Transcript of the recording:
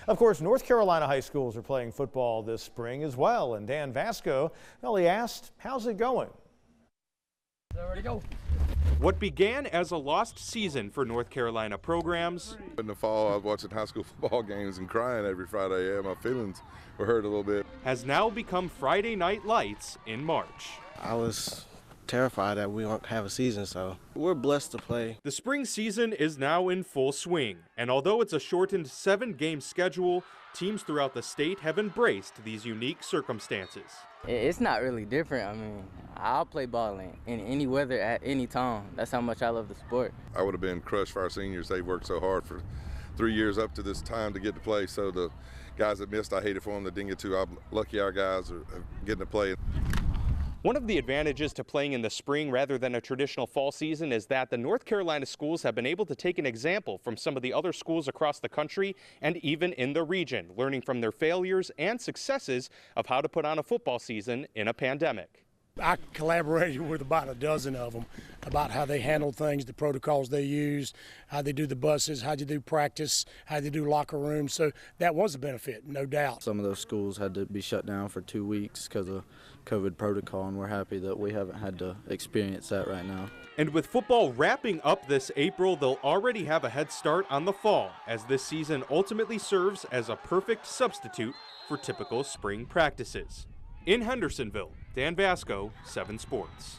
Of course, North Carolina high schools are playing football this spring as well. And Dan VASKO, well, he asked, how's it going? Ready to go. What began as a lost season for North Carolina programs. In the fall, I was watching high school football games and crying every Friday. Yeah, my feelings were hurt a little bit. Has now become Friday night lights in March. I was terrified that we won't have a season, so we're blessed to play. The spring season is now in full swing, and although it's a shortened 7-game schedule, teams throughout the state have embraced these unique circumstances. It's not really different. I mean, I'll play ball in any weather at any time. That's how much I love the sport. I would have been crushed for our seniors. They worked so hard for 3 years up to this time to get to play. So the guys that missed, I hated for them that didn't get to. I'm lucky our guys are getting to play. One of the advantages to playing in the spring rather than a traditional fall season is that the North Carolina schools have been able to take an example from some of the other schools across the country and even in the region, learning from their failures and successes of how to put on a football season in a pandemic. I collaborated with about a dozen of them about how they handle things, the protocols they use, how they do the buses, how they do practice, how they do locker rooms. So that was a benefit, no doubt. Some of those schools had to be shut down for 2 weeks because of COVID protocol, and we're happy that we haven't had to experience that right now. And with football wrapping up this April, they'll already have a head start on the fall, as this season ultimately serves as a perfect substitute for typical spring practices. In Hendersonville, Dan VASKO, 7 Sports.